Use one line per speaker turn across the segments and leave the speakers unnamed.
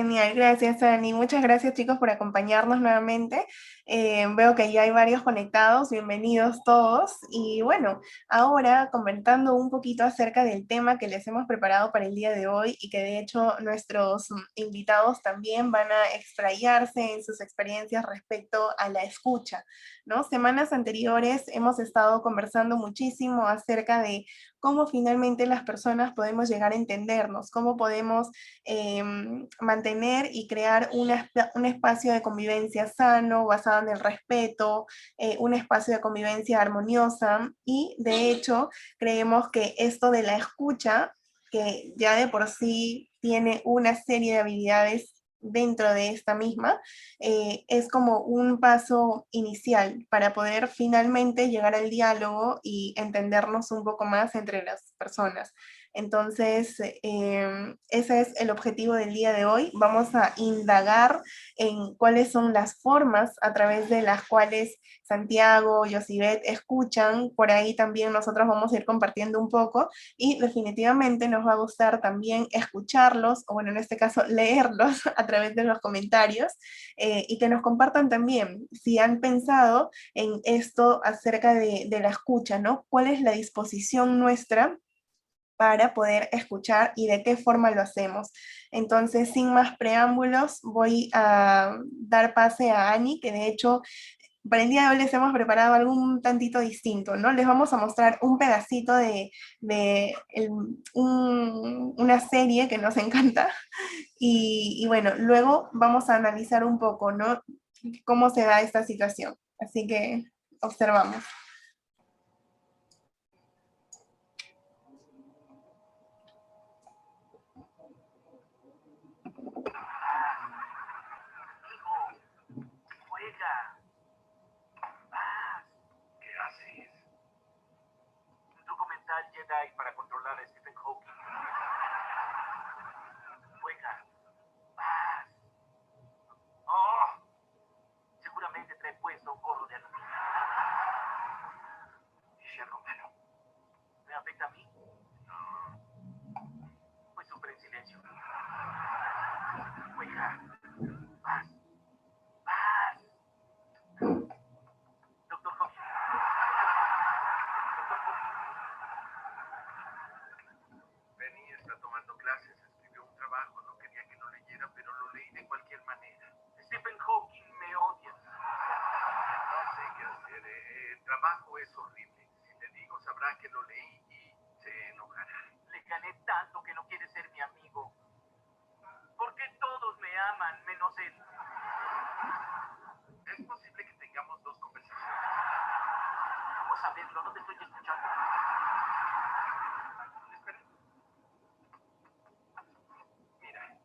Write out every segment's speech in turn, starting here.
Genial, gracias, Ani. Muchas gracias, chicos, por acompañarnos nuevamente. Veo que ya hay varios conectados, bienvenidos todos. Y bueno, ahora comentando un poquito acerca del tema que les hemos preparado para el día de hoy y que de hecho nuestros invitados también van a extrayarse en sus experiencias respecto a la escucha, ¿no? Semanas anteriores hemos estado conversando muchísimo acerca de cómo finalmente las personas podemos llegar a entendernos, cómo podemos mantener y crear un espacio de convivencia sano, basado en el respeto, un espacio de convivencia armoniosa y de hecho creemos que esto de la escucha, que ya de por sí tiene una serie de habilidades dentro de esta misma, es como un paso inicial para poder finalmente llegar al diálogo y entendernos un poco más entre las personas. Entonces, ese es el objetivo del día de hoy. Vamos a indagar en cuáles son las formas a través de las cuales Santiago, Yosibet escuchan. Por ahí también nosotros vamos a ir compartiendo un poco y definitivamente nos va a gustar también escucharlos, o bueno, en este caso leerlos a través de los comentarios y que nos compartan también si han pensado en esto acerca de la escucha, ¿no? ¿Cuál es la disposición nuestra para poder escuchar y de qué forma lo hacemos? Entonces, sin más preámbulos, voy a dar pase a Ani, que de hecho para el día de hoy les hemos preparado algo un tantito distinto, ¿no? Les vamos a mostrar un pedacito de una serie que nos encanta y bueno, luego vamos a analizar un poco, ¿no? Cómo se da esta situación. Así que observamos.
Juega, vas. ¿Qué haces? Un documental Jedi para controlar a Stephen Hawking. Juega, vas. Oh, seguramente trae puesto un gorro de aluminio. ¿Y algo malo? ¿Me afecta a mí? No. Pues súper en silencio. Juega, vas. Vas. Doctor Hawking. Benny está tomando clases, escribió un trabajo, no quería que lo leyera, pero lo leí de cualquier manera. Stephen Hawking me odia. No sé qué hacer, el trabajo es horrible. Si le digo, sabrá que lo leí y se enojará. Le gané tanto que no quiere ser mi amigo. ¿Por qué todos me aman, menos él? Es posible que tengamos dos conversaciones. Vamos a verlo, no te estoy escuchando. Espera. Mira,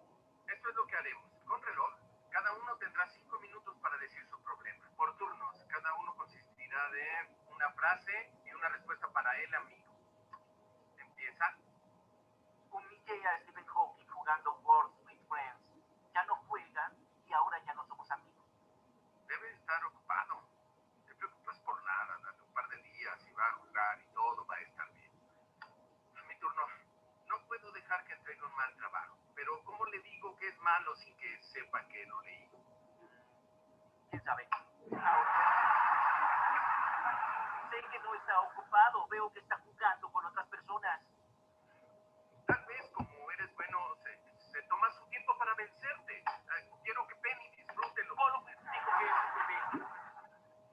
esto es lo que haremos. Con reloj, cada uno tendrá 5 minutos para decir su problema. Por turnos, cada uno consistirá de una frase y una respuesta para el amigo. ¿Empieza? Humillé a Stephen Hawking jugando Words with Friends. Ya no juega y ahora ya no somos amigos. Debe estar ocupado. No te preocupes por nada. Dale un par de días y va a jugar y todo va a estar bien. Mi turno. No puedo dejar que entregue un mal trabajo. Pero ¿cómo le digo que es malo sin que sepa que lo leí? ¿Quién sabe? Sé que no está ocupado. Veo que está jugando con otras personas. Tal vez, como eres bueno, se toma su tiempo para vencerte. Quiero que Penny disfrútelo. Polo dijo que es un bebé.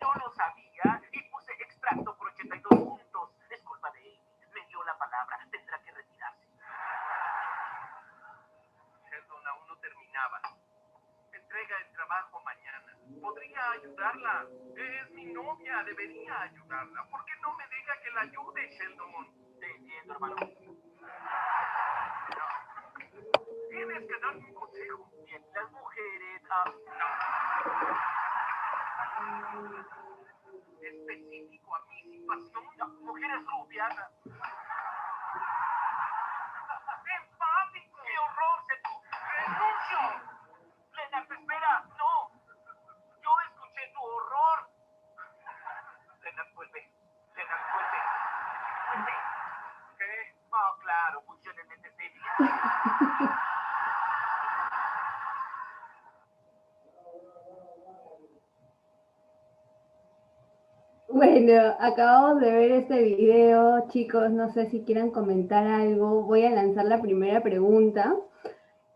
Yo lo sabía y puse extracto por 82 puntos. Es culpa de él. Me dio la palabra. Tendrá que retirarse. Sheldon aún no terminaba. Entrega el trabajo mañana. Podría ayudarla. Es mi novia. Debería ayudarla. ¿Por qué no me deja que la ayude, Sheldon? Te entiendo, hermano. Tienes que darme un consejo. Bien, las mujeres... no. Específico a mi situación. No, mujeres rubias. ¡Empático! ¡Qué horror! ¡Renuncio! Lennart, espera. No. Yo escuché tu horror. Lennart, vuelve. Lennart, vuelve. Vuelve. ¿Qué? Oh, claro, funciona en mente seria.
Bueno, acabamos de ver este video, chicos, no sé si quieran comentar algo. Voy a lanzar la primera pregunta.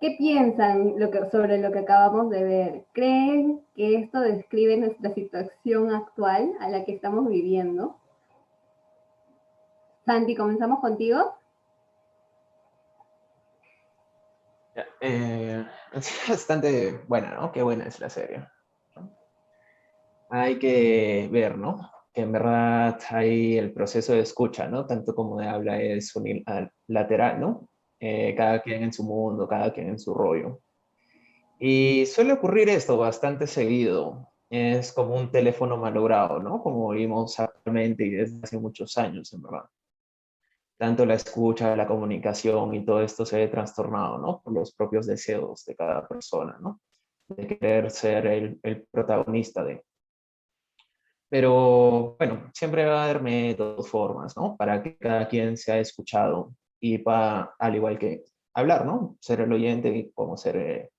¿Qué piensan sobre lo que acabamos de ver? ¿Creen que esto describe nuestra situación actual a la que estamos viviendo? Santi, comenzamos contigo.
Es bastante buena, ¿no? Qué buena es la serie. Hay que ver, ¿no? Que en verdad hay el proceso de escucha, ¿no? Tanto como de habla es unilateral, ¿no? Cada quien en su mundo, cada quien en su rollo. Y suele ocurrir esto bastante seguido. Es como un teléfono malogrado, ¿no? Como vimos actualmente y desde hace muchos años, en verdad. Tanto la escucha, la comunicación y todo esto se ve trastornado, ¿no? Por los propios deseos de cada persona, ¿no? De querer ser el protagonista de. Pero bueno, siempre va a haber métodos, formas, ¿no? Para que cada quien sea escuchado y para, al igual que hablar, ¿no? Ser el oyente y como ser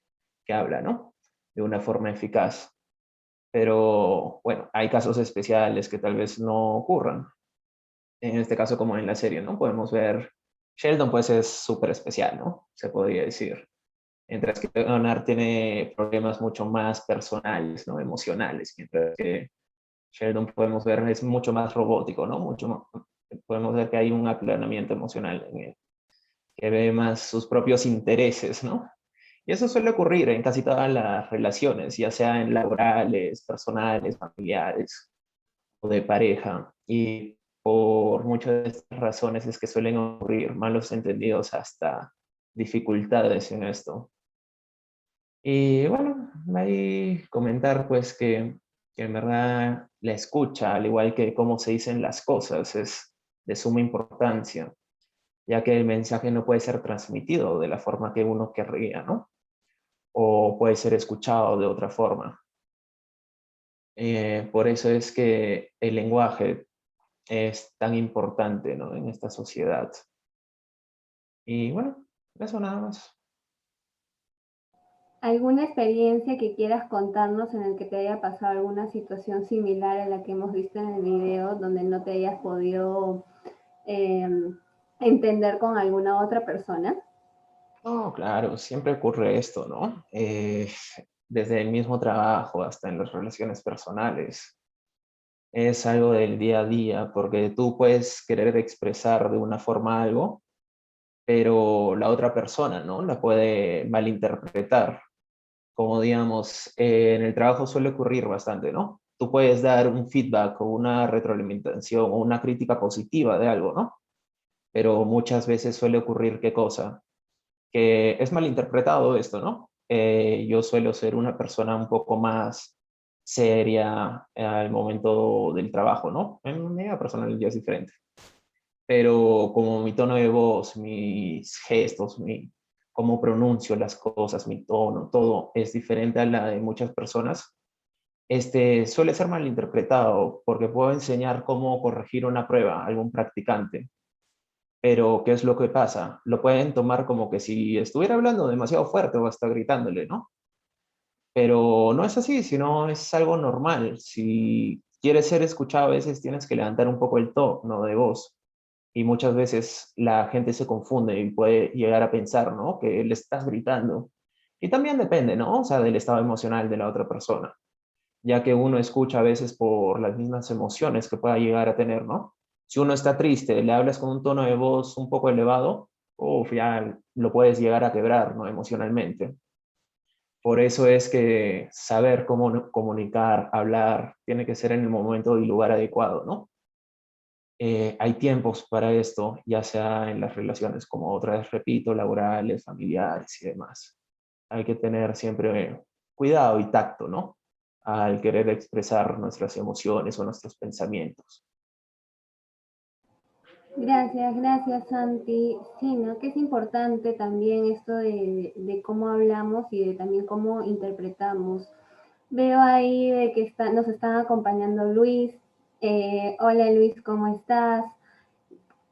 que habla, ¿no? De una forma eficaz. Pero bueno, hay casos especiales que tal vez no ocurran. En este caso, como en la serie, ¿no? Podemos ver, Sheldon pues es súper especial, ¿no? Se podría decir. Mientras que Leonard tiene problemas mucho más personales, ¿no? Emocionales, mientras que Sheldon podemos ver es mucho más robótico, ¿no? Mucho más, podemos ver que hay un aplanamiento emocional en él, que ve más sus propios intereses, ¿no? Y eso suele ocurrir en casi todas las relaciones, ya sea en laborales, personales, familiares o de pareja. Y por muchas de estas razones es que suelen ocurrir malos entendidos hasta dificultades en esto. Y bueno, ahí comentar pues que en verdad la escucha, al igual que cómo se dicen las cosas, es de suma importancia, ya que el mensaje no puede ser transmitido de la forma que uno querría, ¿no? O puede ser escuchado de otra forma. Por eso es que el lenguaje es tan importante, ¿no? En esta sociedad. Y bueno, eso nada más.
¿Alguna experiencia que quieras contarnos en el que te haya pasado alguna situación similar a la que hemos visto en el video, donde no te hayas podido eh, entender con alguna otra persona?
No, claro, siempre ocurre esto, ¿no? Desde el mismo trabajo hasta en las relaciones personales. Es algo del día a día, porque tú puedes querer expresar de una forma algo, pero la otra persona, ¿no? La puede malinterpretar. Como digamos, en el trabajo suele ocurrir bastante, ¿no? Tú puedes dar un feedback o una retroalimentación o una crítica positiva de algo, ¿no? Pero muchas veces suele ocurrir qué cosa, que es malinterpretado esto, ¿no? Yo suelo ser una persona un poco más seria al momento del trabajo, ¿no? En mi vida personal ya es diferente. Pero como mi tono de voz, mis gestos, cómo pronuncio las cosas, mi tono, todo es diferente a la de muchas personas, suele ser malinterpretado porque puedo enseñar cómo corregir una prueba a algún practicante, pero ¿qué es lo que pasa? Lo pueden tomar como que si estuviera hablando demasiado fuerte o hasta gritándole, ¿no? Pero no es así, sino es algo normal. Si quieres ser escuchado, a veces tienes que levantar un poco el tono de voz. Y muchas veces la gente se confunde y puede llegar a pensar, ¿no? Que le estás gritando. Y también depende, ¿no? O sea, del estado emocional de la otra persona, ya que uno escucha a veces por las mismas emociones que pueda llegar a tener, ¿no? Si uno está triste, le hablas con un tono de voz un poco elevado, uf, ya lo puedes llegar a quebrar, ¿no? Emocionalmente. Por eso es que saber cómo comunicar, hablar, tiene que ser en el momento y lugar adecuado, ¿no? Hay tiempos para esto, ya sea en las relaciones, como otra vez repito, laborales, familiares y demás. Hay que tener siempre cuidado y tacto, ¿no? Al querer expresar nuestras emociones o nuestros pensamientos.
Gracias, gracias Santi. Sí, ¿no? Que es importante también esto de cómo hablamos y de también cómo interpretamos. Veo ahí de que nos están acompañando Luis. Hola Luis, ¿cómo estás?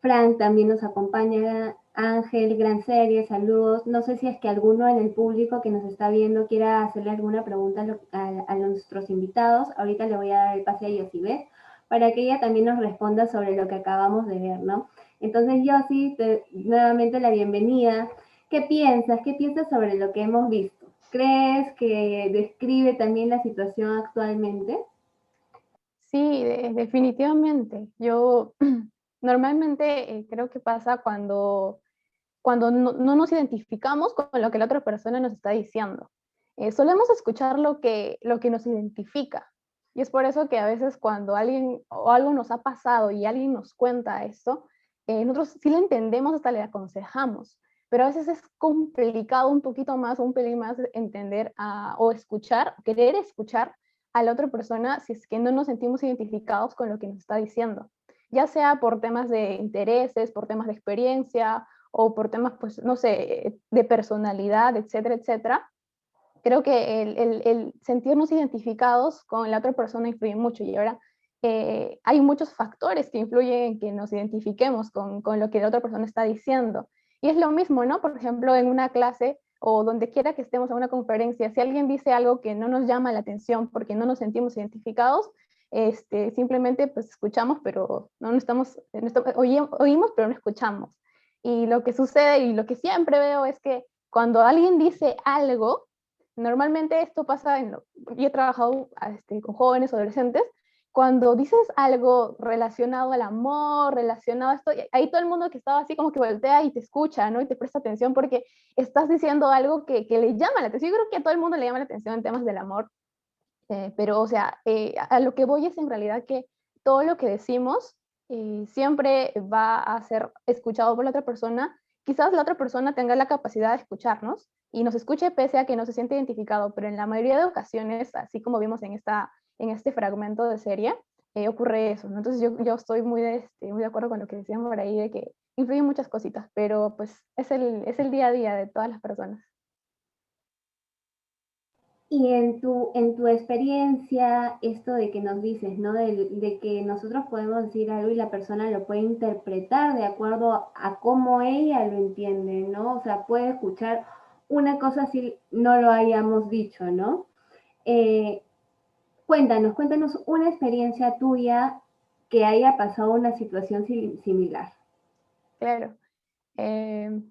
Frank también nos acompaña. Ángel, gran serie, saludos. No sé si es que alguno en el público que nos está viendo quiera hacerle alguna pregunta a nuestros invitados. Ahorita le voy a dar el pase a Yosibet para que ella también nos responda sobre lo que acabamos de ver, ¿no? Entonces, yo sí, nuevamente la bienvenida. ¿Qué piensas? ¿Qué piensas sobre lo que hemos visto? ¿Crees que describe también la situación actualmente?
Sí, definitivamente. Yo normalmente creo que pasa cuando no nos identificamos con lo que la otra persona nos está diciendo. Solemos escuchar lo que nos identifica. Y es por eso que a veces cuando alguien o algo nos ha pasado y alguien nos cuenta esto, nosotros sí le entendemos, hasta le aconsejamos. Pero a veces es complicado un poquito más, un pelín más entender o escuchar, querer escuchar a la otra persona si es que no nos sentimos identificados con lo que nos está diciendo. Ya sea por temas de intereses, por temas de experiencia, o por temas, pues, no sé, de personalidad, etcétera, etcétera. Creo que el sentirnos identificados con la otra persona influye mucho y ahora hay muchos factores que influyen en que nos identifiquemos con lo que la otra persona está diciendo. Y es lo mismo, ¿no? Por ejemplo, en una clase o donde quiera que estemos en una conferencia, si alguien dice algo que no nos llama la atención porque no nos sentimos identificados, simplemente pues escuchamos, pero oímos, pero no escuchamos. Y lo que sucede y lo que siempre veo es que cuando alguien dice algo, normalmente esto pasa, yo he trabajado con jóvenes, adolescentes, cuando dices algo relacionado al amor, relacionado a esto, ahí todo el mundo que estaba así como que voltea y te escucha, ¿no? Y te presta atención porque estás diciendo algo que le llama la atención. Yo creo que a todo el mundo le llama la atención en temas del amor, pero, o sea, a lo que voy es en realidad que todo lo que decimos siempre va a ser escuchado por la otra persona. Quizás la otra persona tenga la capacidad de escucharnos y nos escuche pese a que no se siente identificado, pero en la mayoría de ocasiones, así como vimos en este fragmento de serie, ocurre eso, ¿no? Entonces yo estoy muy de acuerdo con lo que decían por ahí, de que influyen muchas cositas, pero pues es el día a día de todas las personas.
Y en tu experiencia, esto de que nos dices, ¿no? De que nosotros podemos decir algo y la persona lo puede interpretar de acuerdo a cómo ella lo entiende, ¿no? O sea, puede escuchar una cosa si no lo hayamos dicho, ¿no? Eh, cuéntanos una experiencia tuya que haya pasado una situación similar.
Claro. Eh,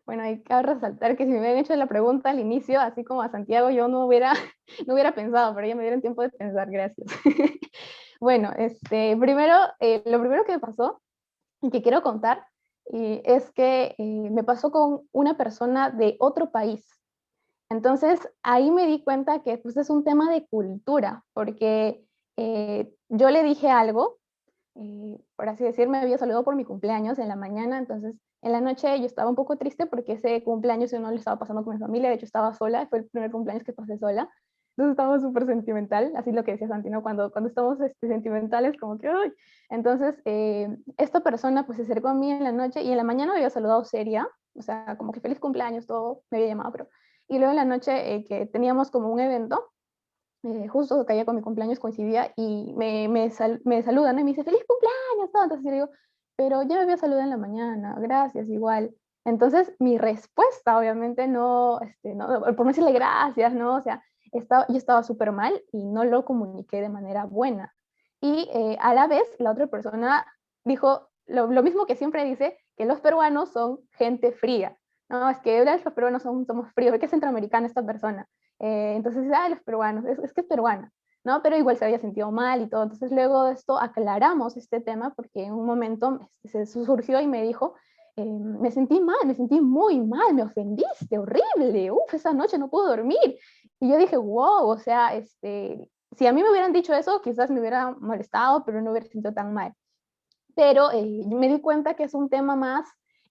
bueno, hay que resaltar que si me hubieran hecho la pregunta al inicio, así como a Santiago, yo no hubiera, no hubiera pensado, pero ya me dieron tiempo de pensar, gracias. Bueno, lo primero que me pasó y que quiero contar es que me pasó con una persona de otro país. Entonces, ahí me di cuenta que pues, es un tema de cultura, porque yo le dije algo, por así decir, me había saludado por mi cumpleaños en la mañana, entonces en la noche yo estaba un poco triste porque ese cumpleaños yo no lo estaba pasando con mi familia, de hecho estaba sola, fue el primer cumpleaños que pasé sola, entonces estaba súper sentimental, así lo que decía Santino, cuando estamos sentimentales, como que, ¡ay! Entonces, esta persona pues se acercó a mí en la noche y en la mañana me había saludado seria, o sea, como que feliz cumpleaños, todo, me había llamado, pero... Y luego en la noche que teníamos como un evento, justo caía con mi cumpleaños, coincidía, y me saludan, ¿no? Y me dice, feliz cumpleaños, todo. Entonces yo digo, pero ya me había saludado en la mañana, gracias, igual. Entonces mi respuesta, obviamente, no, por no decirle gracias, ¿no? O sea, yo estaba súper mal y no lo comuniqué de manera buena. Y a la vez, la otra persona dijo lo mismo que siempre dice, que los peruanos son gente fría. No, es que los peruanos somos fríos, ¿de qué centroamericana esta persona? Entonces, los peruanos, es que es peruana, ¿no? Pero igual se había sentido mal y todo. Entonces, luego de esto aclaramos este tema porque en un momento se surgió y me dijo, me sentí mal, me sentí muy mal, me ofendiste, horrible, uf, esa noche no pude dormir. Y yo dije, wow, o sea, si a mí me hubieran dicho eso, quizás me hubiera molestado, pero no hubiera sentido tan mal. Pero me di cuenta que es un tema más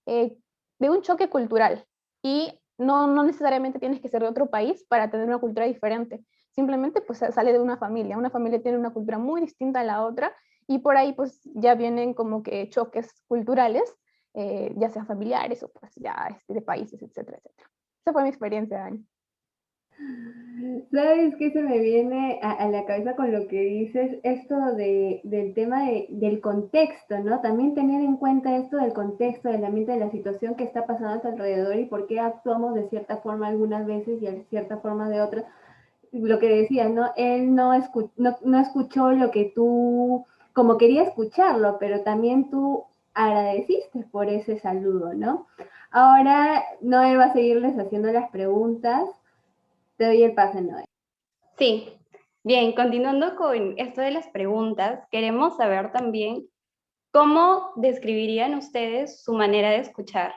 eh, de un choque cultural y no necesariamente tienes que ser de otro país para tener una cultura diferente. Simplemente pues sale de una familia tiene una cultura muy distinta a la otra y por ahí pues ya vienen como que choques culturales, ya sean familiares o pues ya de países, etcétera, etcétera. Esa fue mi experiencia, Dani.
¿Sabes qué se me viene a la cabeza con lo que dices? Esto del tema del contexto, ¿no? También tener en cuenta esto del contexto, del ambiente, de la situación que está pasando a tu alrededor y por qué actuamos de cierta forma algunas veces y de cierta forma de otras. Lo que decías, ¿no? Él no escuchó lo que tú como quería escucharlo, pero también tú agradeciste por ese saludo, ¿no? Ahora Noé va a seguirles haciendo las preguntas. Te doy el pase, Noé.
Sí, bien, continuando con esto de las preguntas, queremos saber también cómo describirían ustedes su manera de escuchar.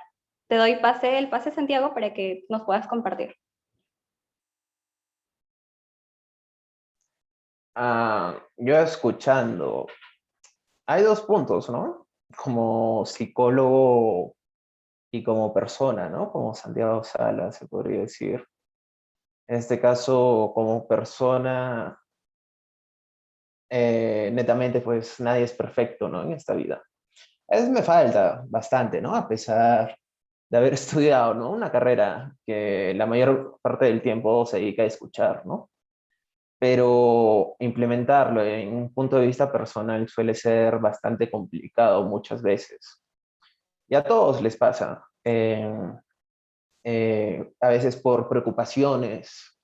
Te doy el pase Santiago para que nos puedas compartir.
Yo escuchando, hay dos puntos, ¿no? Como psicólogo y como persona, ¿no? Como Santiago Sala, se podría decir. En este caso, como persona, netamente, pues nadie es perfecto, ¿no? En esta vida. A veces me falta bastante, ¿no? A pesar de haber estudiado, ¿no? Una carrera que la mayor parte del tiempo se dedica a escuchar, ¿no? Pero implementarlo en un punto de vista personal suele ser bastante complicado muchas veces. Y a todos les pasa. A veces por preocupaciones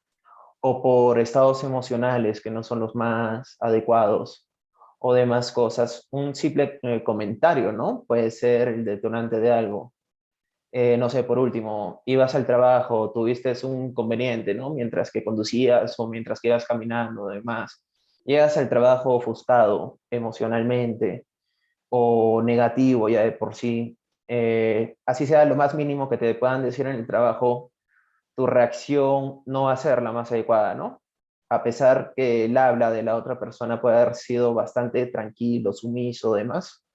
o por estados emocionales que no son los más adecuados o demás cosas. Un simple comentario, ¿no? Puede ser el detonante de algo. No sé, por último, ibas al trabajo, tuviste un inconveniente, ¿no? Mientras que conducías o mientras que ibas caminando, demás. Llegas al trabajo ofuscado emocionalmente o negativo ya de por sí. Así sea lo más mínimo que te puedan decir en el trabajo, tu reacción no va a ser la más adecuada, ¿no? A pesar que el habla de la otra persona puede haber sido bastante tranquilo, sumiso, demás,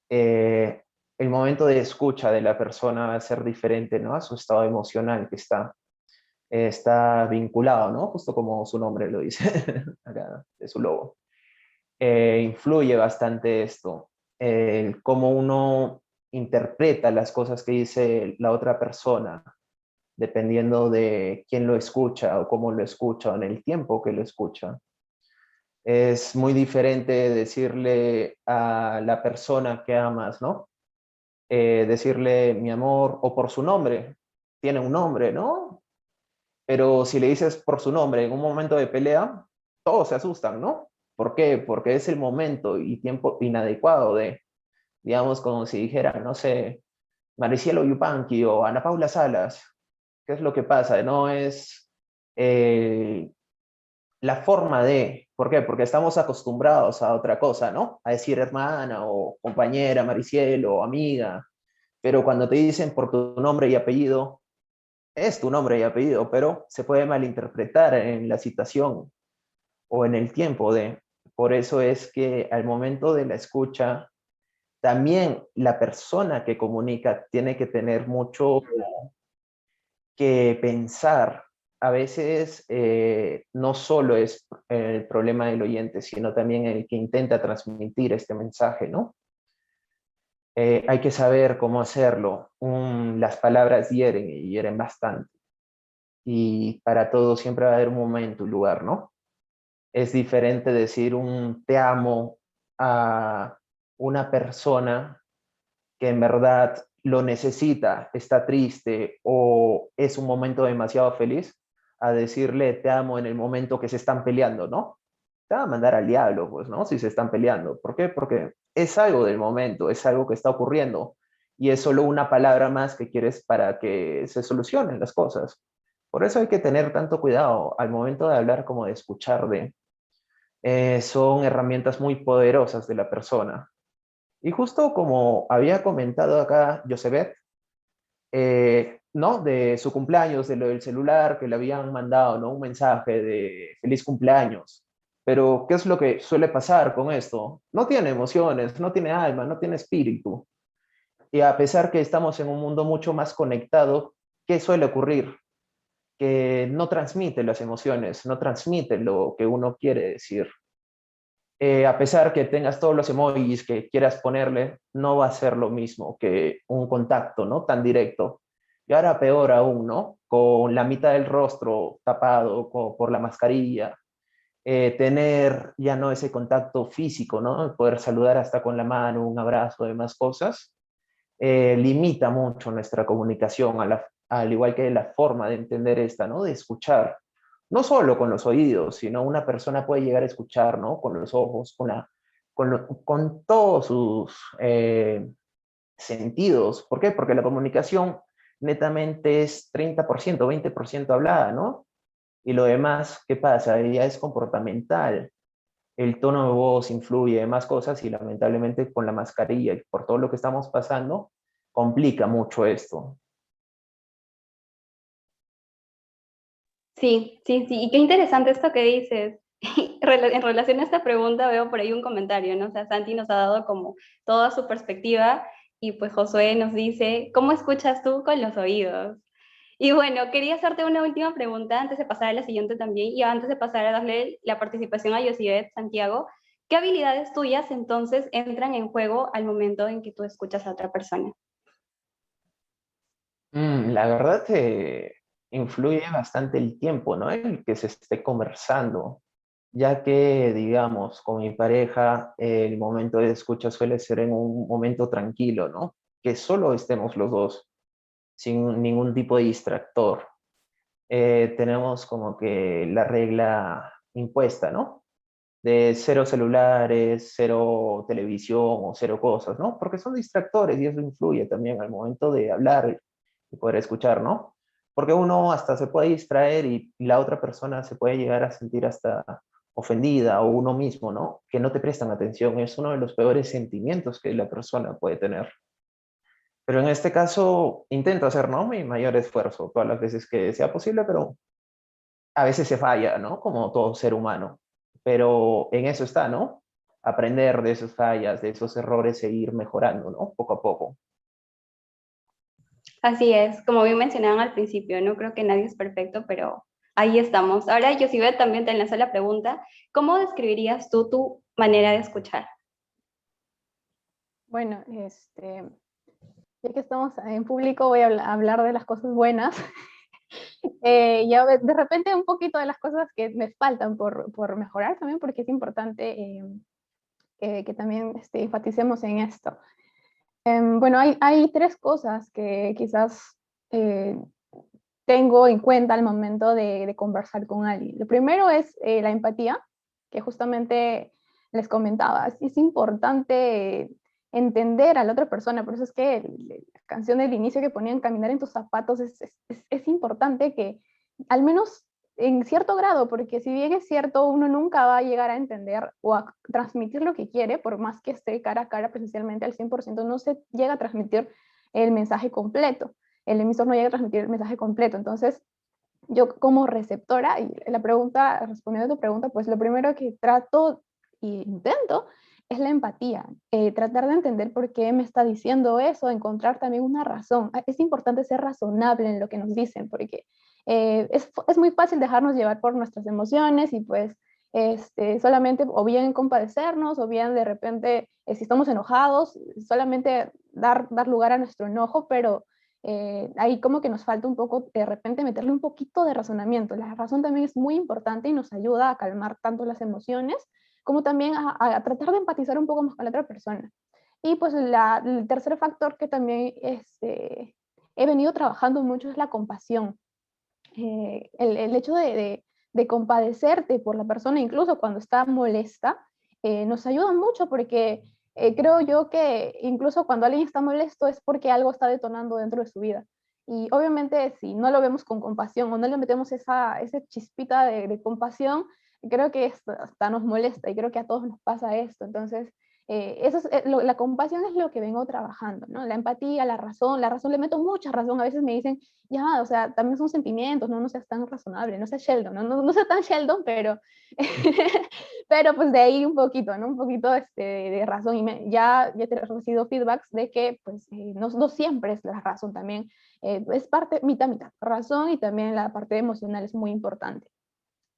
eh, el momento de escucha de la persona va a ser diferente, ¿no? A su estado emocional que está vinculado, ¿no? Justo como su nombre lo dice acá, de su logo. Influye bastante esto, cómo uno interpreta las cosas que dice la otra persona, dependiendo de quién lo escucha o cómo lo escucha o en el tiempo que lo escucha. Es muy diferente decirle a la persona que amas, ¿no? Decirle mi amor o por su nombre. Tiene un nombre, ¿no? Pero si le dices por su nombre en un momento de pelea, todos se asustan, ¿no? ¿Por qué? Porque es el momento y tiempo inadecuado de, digamos, como si dijera, no sé, Maricielo Yupanqui o Ana Paula Salas. ¿Qué es lo que pasa? No es la forma de, ¿por qué? Porque estamos acostumbrados a otra cosa, ¿no? A decir hermana o compañera, Maricielo o amiga, pero cuando te dicen por tu nombre y apellido, es tu nombre y apellido, pero se puede malinterpretar en la situación o en el tiempo de. Por eso es que al momento de la escucha, también la persona que comunica tiene que tener mucho que pensar. A veces no solo es el problema del oyente, sino también el que intenta transmitir este mensaje, ¿no? Hay que saber cómo hacerlo. Las palabras hieren y hieren bastante. Y para todo siempre va a haber un momento, un lugar, ¿no? Es diferente decir un te amo a una persona que en verdad lo necesita, está triste o es un momento demasiado feliz, a decirle te amo en el momento que se están peleando, ¿no? Te va a mandar al diablo, pues, ¿no? Si se están peleando. ¿Por qué? Porque es algo del momento, es algo que está ocurriendo y es solo una palabra más que quieres para que se solucionen las cosas. Por eso hay que tener tanto cuidado al momento de hablar como de escuchar de. Son herramientas muy poderosas de la persona. Y justo como había comentado acá Josebet, ¿no? De su cumpleaños, de lo del celular, que le habían mandado, ¿no? Un mensaje de feliz cumpleaños. Pero, ¿qué es lo que suele pasar con esto? No tiene emociones, no tiene alma, no tiene espíritu. Y a pesar que estamos en un mundo mucho más conectado, ¿qué suele ocurrir? Que no transmite las emociones, no transmite lo que uno quiere decir. A pesar que tengas todos los emojis que quieras ponerle, no va a ser lo mismo que un contacto, ¿no? Tan directo. Y ahora peor aún, ¿no? Con la mitad del rostro tapado por la mascarilla, tener ya no ese contacto físico, ¿no? Poder saludar hasta con la mano, un abrazo, demás cosas, limita mucho nuestra comunicación, al igual que la forma de entender esta, ¿no? De escuchar no solo con los oídos, sino una persona puede llegar a escuchar, ¿no? Con los ojos, con todos sus sentidos. ¿Por qué? Porque la comunicación netamente es 30%, 20% hablada, ¿no? Y lo demás, ¿qué pasa? Ya es comportamental. El tono de voz influye en más cosas y lamentablemente con la mascarilla y por todo lo que estamos pasando, complica mucho esto.
Sí, sí, sí. Y qué interesante esto que dices. En relación a esta pregunta veo por ahí un comentario, ¿no? O sea, Santi nos ha dado como toda su perspectiva y pues Josué nos dice, ¿cómo escuchas tú con los oídos? Y bueno, quería hacerte una última pregunta antes de pasar a la siguiente también y antes de pasar a darle la participación a Yosibet Santiago. ¿Qué habilidades tuyas entonces entran en juego al momento en que tú escuchas a otra persona?
La verdad que influye bastante el tiempo, ¿no? El que se esté conversando, ya que, digamos, con mi pareja, el momento de escucha suele ser en un momento tranquilo, ¿no? Que solo estemos los dos, sin ningún tipo de distractor. Tenemos como que la regla impuesta, ¿no? De cero celulares, cero televisión o cero cosas, ¿no? Porque son distractores y eso influye también al momento de hablar y poder escuchar, ¿no? Porque uno hasta se puede distraer y la otra persona se puede llegar a sentir hasta ofendida o uno mismo, ¿no? Que no te prestan atención. Es uno de los peores sentimientos que la persona puede tener. Pero en este caso intento hacer, ¿no? Mi mayor esfuerzo todas las veces que sea posible, pero a veces se falla, ¿no? Como todo ser humano. Pero en eso está, ¿no? Aprender de esas fallas, de esos errores e ir mejorando, ¿no? Poco a poco.
Así es, como bien mencionaban al principio, no creo que nadie es perfecto, pero ahí estamos. Ahora, Yosibet, también te lanzo la pregunta, ¿cómo describirías tú tu manera de escuchar?
Bueno, ya que estamos en público, voy a hablar de las cosas buenas. Ya de repente un poquito de las cosas que me faltan por mejorar también, porque es importante que también enfaticemos en esto. Bueno, hay tres cosas que quizás eh, tengo en cuenta al momento de conversar con alguien. Lo primero es la empatía, que justamente les comentaba. Es importante entender a la otra persona, por eso es que la canción del inicio que ponían Caminar en tus zapatos es importante que al menos en cierto grado, porque si bien es cierto, uno nunca va a llegar a entender o a transmitir lo que quiere, por más que esté cara a cara presencialmente al 100%, no se llega a transmitir el mensaje completo. El emisor no llega a transmitir el mensaje completo. Entonces, yo como receptora, y la pregunta, respondiendo a tu pregunta, pues lo primero que trato e intento es la empatía, tratar de entender por qué me está diciendo eso, encontrar también una razón. Es importante ser razonable en lo que nos dicen, porque es muy fácil dejarnos llevar por nuestras emociones y pues solamente o bien compadecernos o bien de repente, si estamos enojados, solamente dar lugar a nuestro enojo, pero ahí como que nos falta un poco de repente meterle un poquito de razonamiento. La razón también es muy importante y nos ayuda a calmar tanto las emociones como también a tratar de empatizar un poco más con la otra persona. Y pues el tercer factor que también he venido trabajando mucho es la compasión. El hecho de compadecerte por la persona, incluso cuando está molesta, nos ayuda mucho porque creo yo que incluso cuando alguien está molesto es porque algo está detonando dentro de su vida. Y obviamente si no lo vemos con compasión o no le metemos esa chispita de compasión, creo que hasta nos molesta y creo que a todos nos pasa esto. Entonces, la compasión es lo que vengo trabajando, ¿no? La empatía, la razón, le meto mucha razón. A veces me dicen, ya, o sea, también son sentimientos, no seas tan razonable, no seas Sheldon, no seas tan Sheldon, pero, pero pues de ahí un poquito, ¿no? Un poquito de razón. Y ya te he recibido feedbacks de que pues no siempre es la razón también, es parte, mitad, mitad, razón y también la parte emocional es muy importante.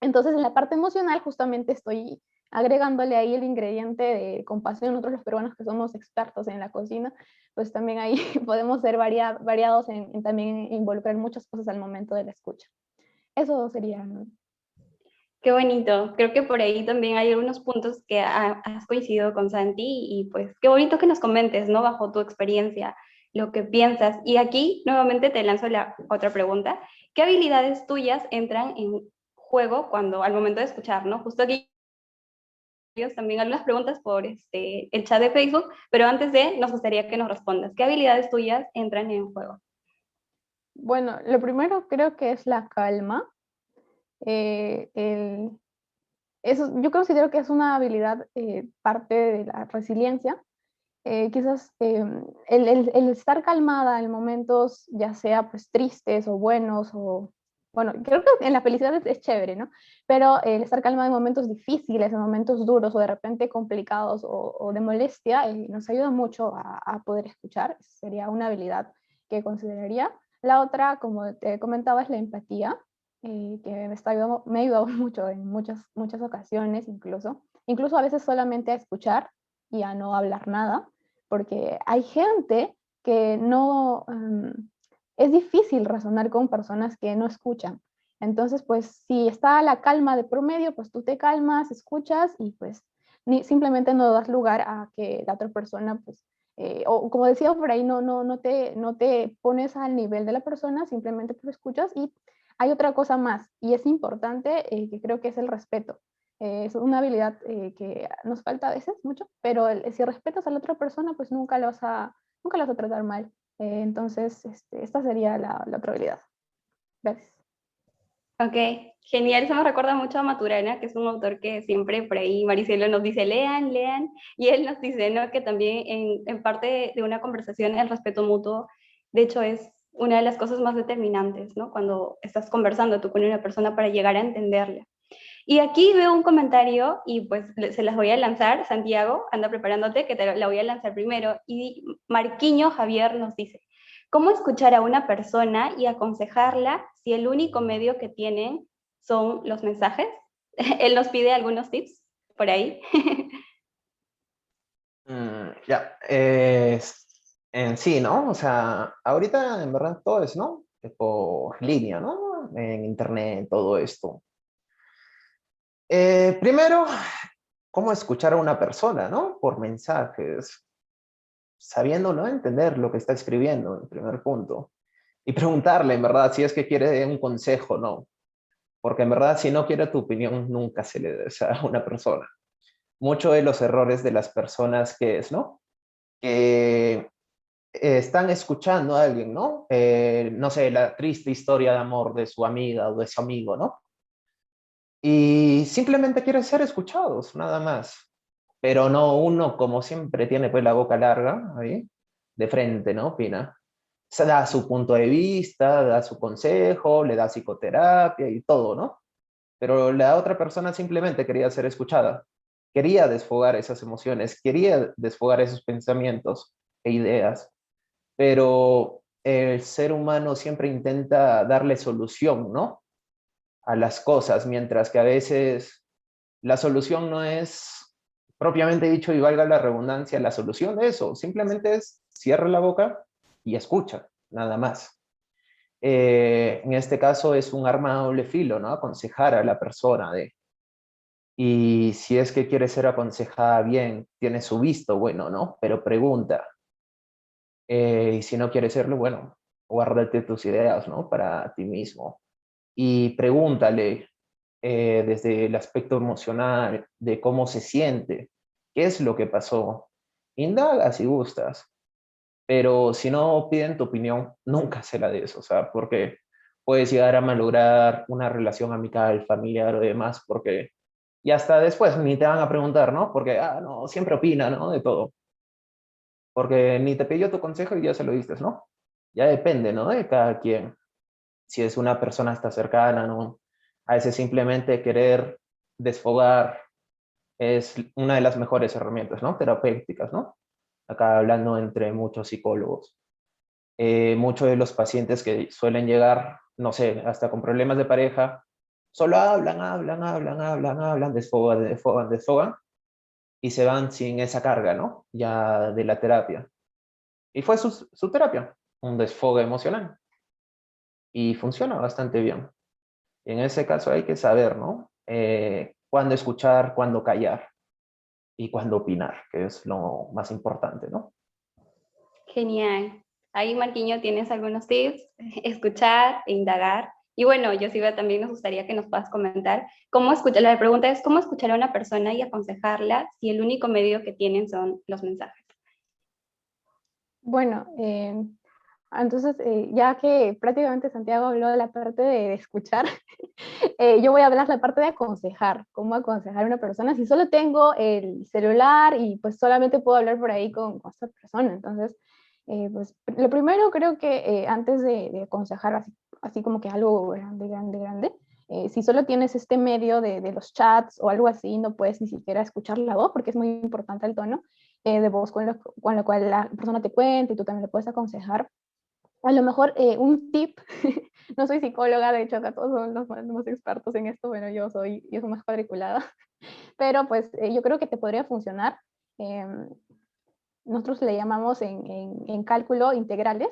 Entonces, en la parte emocional, justamente estoy agregándole ahí el ingrediente de compasión. Nosotros los peruanos que somos expertos en la cocina, pues también ahí podemos ser variados en también involucrar muchas cosas al momento de la escucha. Eso sería, ¿no?
Qué bonito, creo que por ahí también hay algunos puntos que has coincidido con Santi y pues qué bonito que nos comentes, ¿no? Bajo tu experiencia, lo que piensas. Y aquí nuevamente te lanzo la otra pregunta. ¿Qué habilidades tuyas entran en juego cuando al momento de escuchar, ¿no? Justo aquí también algunas preguntas por el chat de Facebook, pero antes nos gustaría que nos respondas. ¿Qué habilidades tuyas entran en juego?
Bueno, lo primero creo que es la calma. Yo considero que es una habilidad parte de la resiliencia. Quizás el estar calmada en momentos ya sea pues tristes o buenos o bueno, creo que en la felicidad es chévere, ¿no? Pero el estar calmada en momentos difíciles, en momentos duros o de repente complicados o de molestia, nos ayuda mucho a poder escuchar. Sería una habilidad que consideraría. La otra, como te comentaba, es la empatía, que me ha ayudado mucho en muchas ocasiones, incluso a veces solamente a escuchar y a no hablar nada, porque hay gente que no, es difícil razonar con personas que no escuchan. Entonces, pues si está la calma de promedio, pues tú te calmas, escuchas y pues simplemente no das lugar a que la otra persona, pues, o como decía por ahí, no te pones al nivel de la persona, simplemente pues escuchas. Y hay otra cosa más, y es importante, que creo que es el respeto. Es una habilidad que nos falta a veces mucho, pero si respetas a la otra persona, pues nunca la vas a tratar mal. Entonces, esta sería la otra habilidad. Gracias.
Ok, genial. Eso me recuerda mucho a Maturana, que es un autor que siempre por ahí Maricelo nos dice, lean, lean, y él nos dice, ¿no? Que también en parte de una conversación el respeto mutuo, de hecho, es una de las cosas más determinantes, ¿no? Cuando estás conversando tú con una persona para llegar a entenderla. Y aquí veo un comentario y pues se las voy a lanzar. Santiago, anda preparándote, que la voy a lanzar primero. Y Marquiño Javier nos dice, ¿cómo escuchar a una persona y aconsejarla si el único medio que tienen son los mensajes? Él nos pide algunos tips por ahí.
Ya, en sí, ¿no? O sea, ahorita en verdad todo es, ¿no? Por línea, ¿no? En internet, todo esto. Primero, ¿cómo escuchar a una persona, ¿no? Por mensajes, sabiendo, ¿no? Entender lo que está escribiendo, en primer punto. Y preguntarle, en verdad, si es que quiere un consejo, ¿no? Porque en verdad, si no quiere tu opinión, nunca se le des a una persona. Muchos de los errores de las personas que es, ¿no? Que están escuchando a alguien, ¿no? No sé, la triste historia de amor de su amiga o de su amigo, ¿no? Y simplemente quieren ser escuchados, nada más. Pero no uno, como siempre, tiene pues la boca larga, ahí, de frente, ¿no? Opina. Se da su punto de vista, da su consejo, le da psicoterapia y todo, ¿no? Pero la otra persona simplemente quería ser escuchada, quería desfogar esas emociones, quería desfogar esos pensamientos e ideas, pero el ser humano siempre intenta darle solución, ¿no? A las cosas, mientras que a veces la solución no es propiamente dicho y valga la redundancia, la solución de eso, simplemente es cierra la boca y escucha, nada más. En este caso es un arma a doble filo, ¿no? Aconsejar a la persona de, y si es que quiere ser aconsejada bien, tiene su visto, bueno, ¿no? Pero pregunta. Y si no quiere serlo, bueno, guárdate tus ideas, ¿no? Para ti mismo. Y pregúntale desde el aspecto emocional, de cómo se siente, qué es lo que pasó. Indaga si gustas, pero si no piden tu opinión, nunca se la des, o sea, porque puedes llegar a malograr una relación amical, familiar o demás, porque y hasta después ni te van a preguntar, ¿no? Porque, no, siempre opina, ¿no? De todo. Porque ni te pidió tu consejo y ya se lo diste, ¿no? Ya depende, ¿no? De cada quien. Si es una persona hasta cercana, ¿no? A veces simplemente querer desfogar es una de las mejores herramientas, ¿no? Terapéuticas, ¿no? Acá hablando entre muchos psicólogos. Muchos de los pacientes que suelen llegar, no sé, hasta con problemas de pareja, solo hablan, desfogan, y se van sin esa carga, ¿no? Ya de la terapia. Y fue su terapia, un desfogue emocional. Y funciona bastante bien. Y en ese caso hay que saber, ¿no? Cuándo escuchar, cuándo callar y cuándo opinar, que es lo más importante, ¿no?
Genial. Ahí, Marquiño, tienes algunos tips, escuchar e indagar. Y bueno, Yosiba, también nos gustaría que nos puedas comentar cómo escuchar. La pregunta es, ¿cómo escuchar a una persona y aconsejarla si el único medio que tienen son los mensajes?
Bueno, entonces, ya que prácticamente Santiago habló de la parte de escuchar, yo voy a hablar la parte de aconsejar, cómo aconsejar a una persona si solo tengo el celular y pues solamente puedo hablar por ahí con esta persona. Entonces, pues lo primero creo que antes de aconsejar así como que algo grande, grande, grande, si solo tienes este medio de los chats o algo así, no puedes ni siquiera escuchar la voz porque es muy importante el tono de voz con lo cual la persona te cuenta y tú también le puedes aconsejar. A lo mejor un tip, no soy psicóloga, de hecho acá todos son los más expertos en esto, bueno, yo soy más cuadriculada, pero pues yo creo que te podría funcionar. Eh, Nosotros le llamamos en cálculo integrales.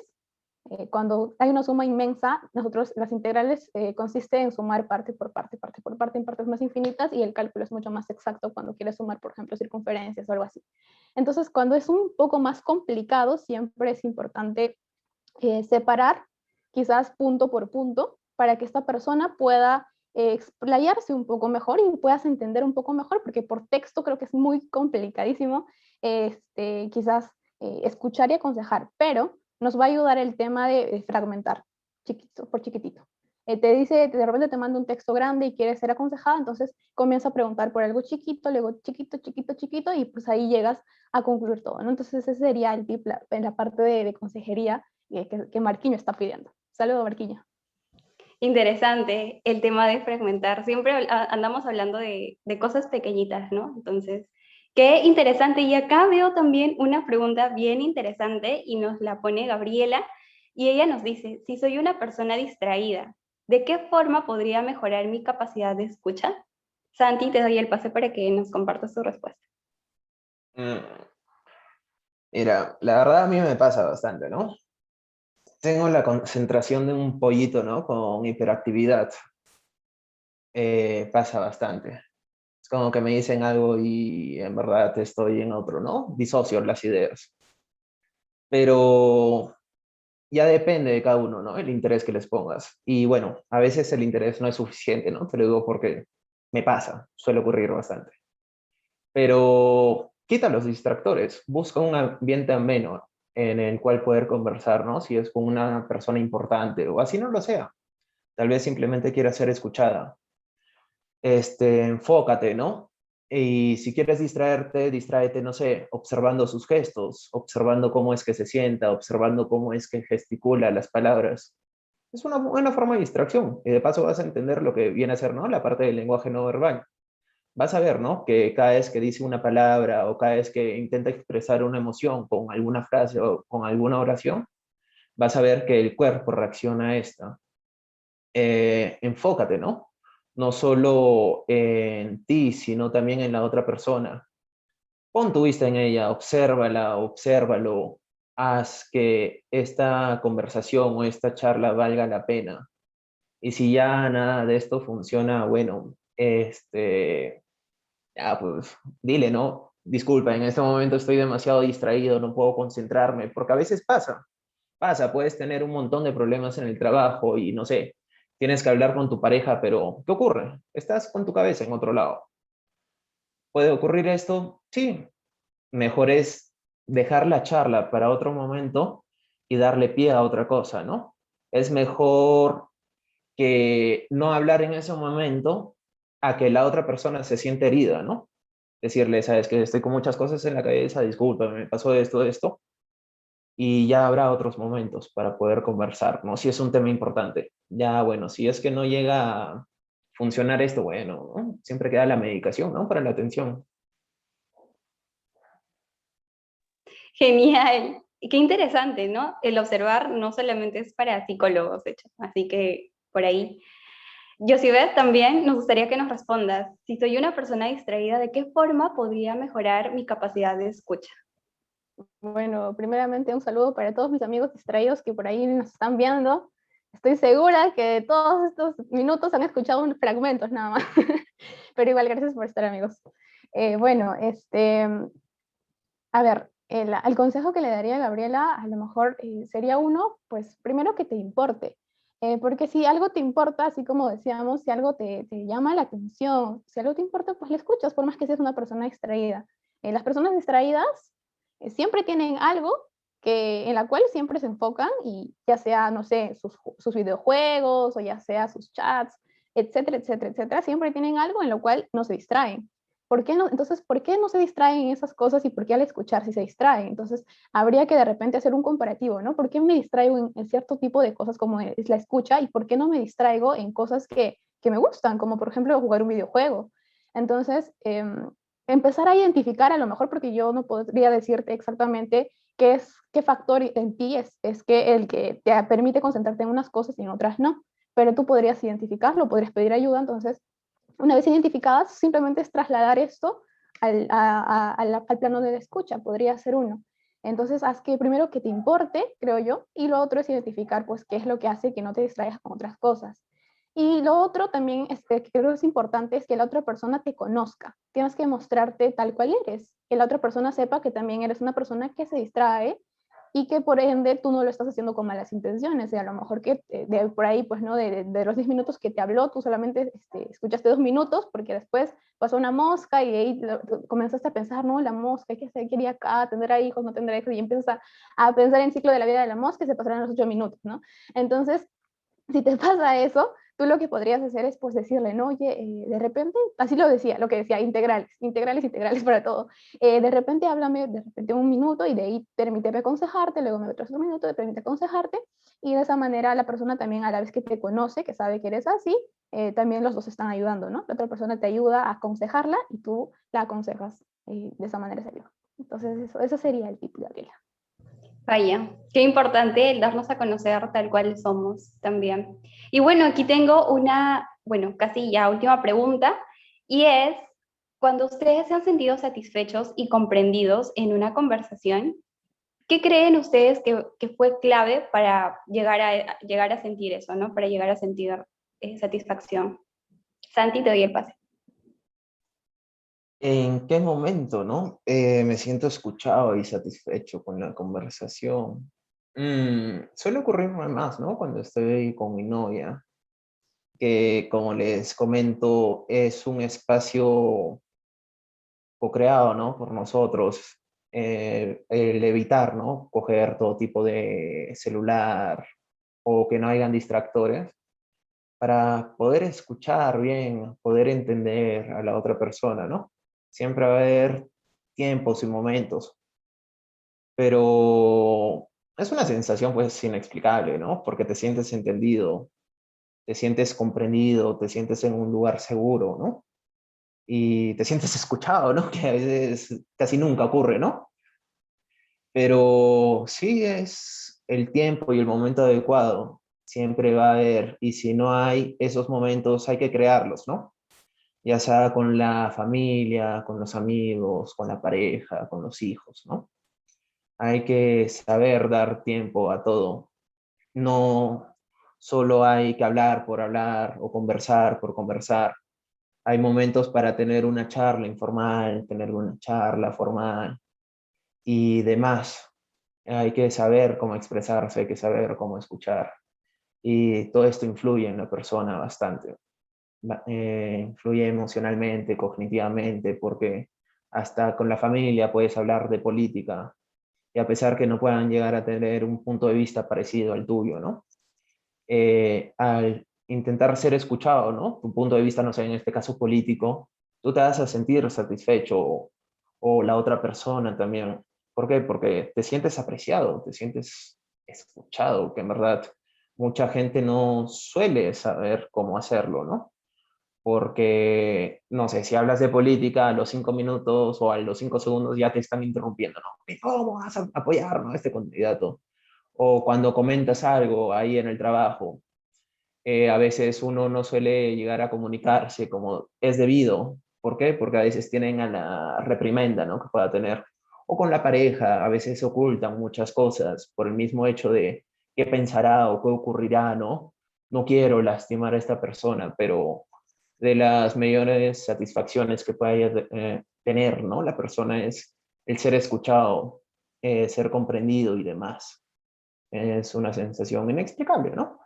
Cuando hay una suma inmensa, nosotros las integrales consiste en sumar parte por parte, parte por parte, en partes más infinitas, y el cálculo es mucho más exacto cuando quieres sumar, por ejemplo, circunferencias o algo así. Entonces, cuando es un poco más complicado, siempre es importante separar quizás punto por punto para que esta persona pueda explayarse un poco mejor y puedas entender un poco mejor, porque por texto creo que es muy complicadísimo quizás escuchar y aconsejar, pero nos va a ayudar el tema de fragmentar chiquito por chiquitito. Te dice, de repente te manda un texto grande y quieres ser aconsejada, entonces comienza a preguntar por algo chiquito, luego chiquito, chiquito, chiquito, y pues ahí llegas a concluir todo, ¿no? Entonces ese sería el tip en la parte de consejería que Marquinho está pidiendo. Saludos, Marquinho.
Interesante el tema de fragmentar. Siempre andamos hablando de cosas pequeñitas, ¿no? Entonces, qué interesante. Y acá veo también una pregunta bien interesante y nos la pone Gabriela. Y ella nos dice, si soy una persona distraída, ¿de qué forma podría mejorar mi capacidad de escucha? Santi, te doy el pase para que nos compartas tu respuesta.
Mm, Mira, la verdad a mí me pasa bastante, ¿no? Tengo la concentración de un pollito, ¿no? Con hiperactividad. Pasa bastante. Es como que me dicen algo y en verdad estoy en otro, ¿no? Disocio las ideas. Pero ya depende de cada uno, ¿no? El interés que les pongas. Y bueno, a veces el interés no es suficiente, ¿no? Te lo digo porque me pasa, suele ocurrir bastante. Pero quita los distractores, busca un ambiente ameno en el cual poder conversar, ¿no? Si es con una persona importante o así no lo sea. Tal vez simplemente quiera ser escuchada. Enfócate, ¿no? Y si quieres distraerte, distráete, no sé, observando sus gestos, observando cómo es que se sienta, observando cómo es que gesticula las palabras. Es una buena forma de distracción y de paso vas a entender lo que viene a ser, ¿no? La parte del lenguaje no verbal. Vas a ver, ¿no? Que cada vez que dice una palabra o cada vez que intenta expresar una emoción con alguna frase o con alguna oración, vas a ver que el cuerpo reacciona a esta. Enfócate, ¿no? No solo en ti, sino también en la otra persona. Pon tu vista en ella, obsérvala, obsérvalo, haz que esta conversación o esta charla valga la pena. Y si ya nada de esto funciona, bueno, ya pues dile, ¿no? Disculpa, en este momento estoy demasiado distraído, no puedo concentrarme, porque a veces pasa, puedes tener un montón de problemas en el trabajo y no sé, tienes que hablar con tu pareja, pero ¿qué ocurre? Estás con tu cabeza en otro lado. ¿Puede ocurrir esto? Sí, mejor es dejar la charla para otro momento y darle pie a otra cosa, ¿no? Es mejor que no hablar en ese momento a que la otra persona se siente herida, ¿no? Decirle, sabes que estoy con muchas cosas en la cabeza, disculpa, me pasó esto, y ya habrá otros momentos para poder conversar, ¿no? Si es un tema importante. Ya, bueno, si es que no llega a funcionar esto, bueno, ¿no? Siempre queda la medicación, ¿no? Para la atención.
Genial. Y qué interesante, ¿no? El observar no solamente es para psicólogos, de hecho. Así que por ahí. Yosibet, también nos gustaría que nos respondas. Si soy una persona distraída, ¿de qué forma podría mejorar mi capacidad de escucha?
Bueno, primeramente un saludo para todos mis amigos distraídos que por ahí nos están viendo. Estoy segura que todos estos minutos han escuchado un fragmentos nada más. Pero igual, gracias por estar, amigos. Bueno, a ver, el consejo que le daría a Gabriela a lo mejor sería uno, pues primero que te importe. Porque si algo te importa, así como decíamos, si algo te llama la atención, si algo te importa, pues le escuchas, por más que seas una persona distraída. Las personas distraídas siempre tienen algo en la cual siempre se enfocan, y ya sea, no sé, sus videojuegos, o ya sea sus chats, etcétera, etcétera, etcétera, siempre tienen algo en lo cual no se distraen. ¿Por qué no? Entonces, ¿por qué no se distraen en esas cosas y por qué al escuchar si se distraen? Entonces, habría que de repente hacer un comparativo, ¿no? ¿Por qué me distraigo en cierto tipo de cosas como es la escucha, y por qué no me distraigo en cosas que me gustan, como por ejemplo jugar un videojuego? Entonces, empezar a identificar, a lo mejor, porque yo no podría decirte exactamente qué factor en ti es que el que te permite concentrarte en unas cosas y en otras no, pero tú podrías identificarlo, podrías pedir ayuda. Entonces, una vez identificadas, simplemente es trasladar esto al plano de la escucha, podría ser uno. Entonces, haz que primero que te importe, creo yo, y lo otro es identificar, pues, qué es lo que hace que no te distraigas con otras cosas. Y lo otro también, que creo que es importante, es que la otra persona te conozca. Tienes que mostrarte tal cual eres, que la otra persona sepa que también eres una persona que se distrae, y que por ende tú no lo estás haciendo con malas intenciones. Y a lo mejor que de por ahí, pues, ¿no? De los 10 minutos que te habló, tú solamente escuchaste 2 minutos, porque después pasó una mosca y ahí comenzaste a pensar, no, la mosca, ¿qué hacer? ¿Qué haría acá? ¿Tendrá hijos? ¿No tendrá hijos? Y empiezas a pensar en el ciclo de la vida de la mosca, y se pasarán los 8 minutos, ¿no? Entonces, si te pasa eso, tú lo que podrías hacer es, pues, decirle, no, oye, de repente, así lo decía, lo que decía, integrales, integrales, integrales para todo. De repente háblame, de repente un minuto, y de ahí permíteme aconsejarte, luego me otro minuto, te permite aconsejarte, y de esa manera la persona también, a la vez que te conoce, que sabe que eres así, también los dos están ayudando, ¿no? La otra persona te ayuda a aconsejarla y tú la aconsejas, y de esa manera se ayuda. Entonces, eso sería el tip, Gabriela.
Vaya, qué importante el darnos a conocer tal cual somos también. Y bueno, aquí tengo una, bueno, casi ya última pregunta, y es, cuando ustedes se han sentido satisfechos y comprendidos en una conversación, ¿qué creen ustedes que fue clave para llegar a sentir eso, ¿no? Para llegar a sentir satisfacción. Santi, te doy el pase.
¿En qué momento, no? Me siento escuchado y satisfecho con la conversación. Suele ocurrirme más, ¿no? Cuando estoy con mi novia, que, como les comento, es un espacio co-creado, ¿no? Por nosotros. El evitar, ¿no? Coger todo tipo de celular o que no hayan distractores, para poder escuchar bien, poder entender a la otra persona, ¿no? Siempre va a haber tiempos y momentos, pero es una sensación, pues, inexplicable, ¿no? Porque te sientes entendido, te sientes comprendido, te sientes en un lugar seguro, ¿no? Y te sientes escuchado, ¿no? Que a veces casi nunca ocurre, ¿no? Pero sí, es el tiempo y el momento adecuado. Siempre va a haber, y si no hay esos momentos, hay que crearlos, ¿no? Ya sea con la familia, con los amigos, con la pareja, con los hijos, ¿no? Hay que saber dar tiempo a todo. No solo hay que hablar por hablar o conversar por conversar. Hay momentos para tener una charla informal, tener una charla formal y demás. Hay que saber cómo expresarse, hay que saber cómo escuchar. Y todo esto influye en la persona bastante. Influye emocionalmente, cognitivamente, porque hasta con la familia puedes hablar de política, y a pesar que no puedan llegar a tener un punto de vista parecido al tuyo, ¿no? Al intentar ser escuchado, ¿no? Tu punto de vista, no sé, en este caso político, tú te vas a sentir satisfecho, o la otra persona también. ¿Por qué? Porque te sientes apreciado, te sientes escuchado, que en verdad mucha gente no suele saber cómo hacerlo, ¿no? Porque, no sé, si hablas de política a los 5 minutos o a los 5 segundos ya te están interrumpiendo, ¿no? ¿Cómo vas a apoyar, ¿no? a este candidato? O cuando comentas algo ahí en el trabajo, a veces uno no suele llegar a comunicarse como es debido. ¿Por qué? Porque a veces tienen a la reprimenda, ¿no? que pueda tener. O con la pareja, a veces se ocultan muchas cosas por el mismo hecho de qué pensará o qué ocurrirá, ¿no? No quiero lastimar a esta persona, pero de las mayores satisfacciones que puede tener, ¿no? La persona es el ser escuchado, ser comprendido y demás. Es una sensación inexplicable, ¿no?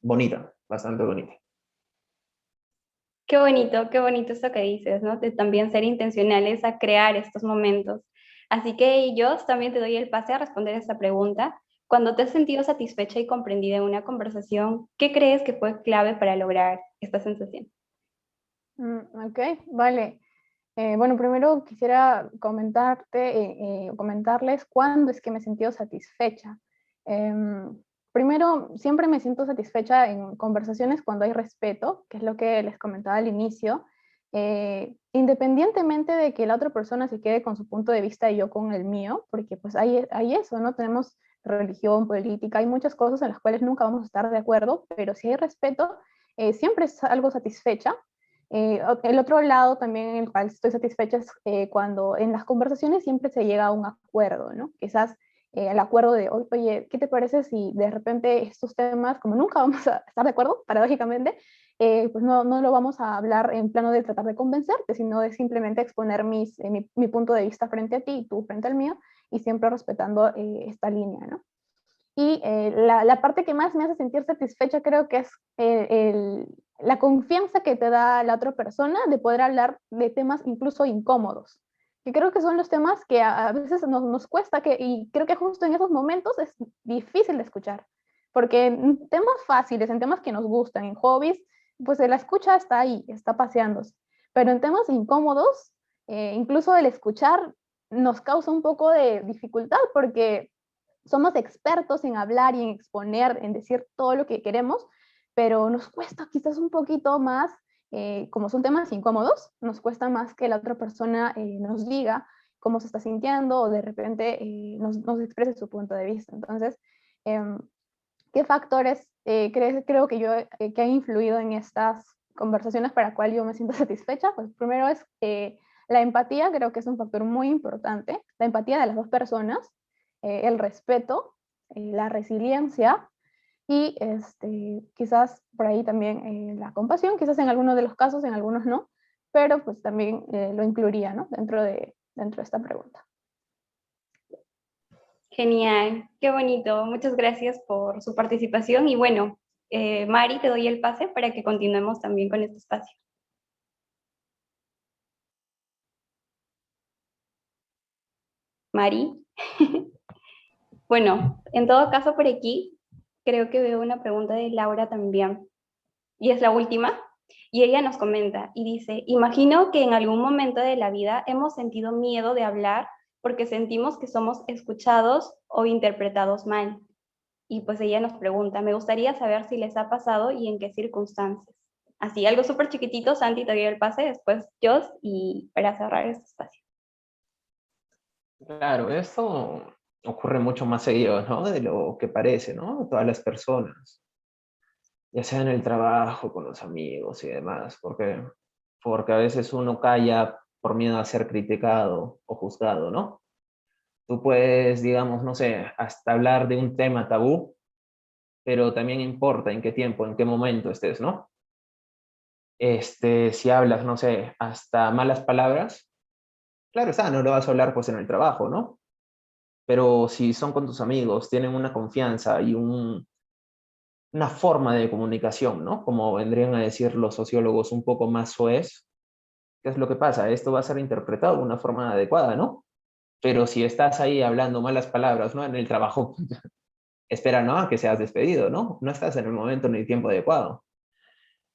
bonita, bastante bonita.
Qué bonito eso que dices, ¿no? De también ser intencionales a crear estos momentos. Así que yo también te doy el pase a responder esta pregunta. Cuando te has sentido satisfecha y comprendida en una conversación, ¿qué crees que fue clave para lograr esta sensación?
Ok, vale. Bueno, primero quisiera comentarles cuándo es que me he sentido satisfecha. Primero, siempre me siento satisfecha en conversaciones cuando hay respeto, que es lo que les comentaba al inicio, independientemente de que la otra persona se quede con su punto de vista y yo con el mío, porque pues hay eso, ¿no? Tenemos religión, política, hay muchas cosas en las cuales nunca vamos a estar de acuerdo, pero si hay respeto, siempre es algo satisfecha. El otro lado también en el cual estoy satisfecha es cuando en las conversaciones siempre se llega a un acuerdo, ¿no? Quizás el acuerdo de, oye, ¿qué te parece si de repente estos temas, como nunca vamos a estar de acuerdo, paradójicamente, pues no lo vamos a hablar en plano de tratar de convencerte, sino de simplemente exponer mi punto de vista frente a ti y tú frente al mío, y siempre respetando esta línea, ¿no? Y la parte que más me hace sentir satisfecha creo que es la confianza que te da la otra persona de poder hablar de temas incluso incómodos, que creo que son los temas que a veces nos cuesta, y creo que justo en esos momentos es difícil de escuchar, porque en temas fáciles, en temas que nos gustan, en hobbies, pues la escucha está ahí, está paseándose, pero en temas incómodos, incluso el escuchar nos causa un poco de dificultad, porque somos expertos en hablar y en exponer, en decir todo lo que queremos, pero nos cuesta quizás un poquito más, como son temas incómodos, nos cuesta más que la otra persona nos diga cómo se está sintiendo o de repente nos exprese su punto de vista. Entonces, ¿qué factores creo que que han influido en estas conversaciones para cual yo me siento satisfecha? Pues primero es la empatía, creo que es un factor muy importante, la empatía de las dos personas, el respeto, la resiliencia y quizás por ahí también la compasión, quizás en algunos de los casos, en algunos no, pero pues también lo incluiría, ¿no? dentro de esta pregunta.
Genial, qué bonito. Muchas gracias por su participación y bueno, Mari, te doy el pase para que continuemos también con este espacio. Mari. Bueno, en todo caso por aquí creo que veo una pregunta de Laura también y es la última y ella nos comenta y dice, imagino que en algún momento de la vida hemos sentido miedo de hablar porque sentimos que somos escuchados o interpretados mal. Y pues ella nos pregunta, me gustaría saber si les ha pasado y en qué circunstancias. Así, algo súper chiquitito, Santi, te doy el pase, después Jos, y para cerrar este espacio.
Claro, esto ocurre mucho más seguido, ¿no? De lo que parece, ¿no? Todas las personas, ya sea en el trabajo, con los amigos y demás, porque a veces uno calla por miedo a ser criticado o juzgado, ¿no? Tú puedes, digamos, no sé, hasta hablar de un tema tabú, pero también importa en qué tiempo, en qué momento estés, ¿no? Si hablas, no sé, hasta malas palabras, claro está, no lo vas a hablar pues en el trabajo, ¿no? Pero si son con tus amigos, tienen una confianza y una forma de comunicación, ¿no? Como vendrían a decir los sociólogos, un poco más soez. ¿Qué es lo que pasa? Esto va a ser interpretado de una forma adecuada, ¿no? Pero si estás ahí hablando malas palabras, ¿no? En el trabajo, espera, ¿no? A que seas despedido, ¿no? No estás en el momento ni el tiempo adecuado.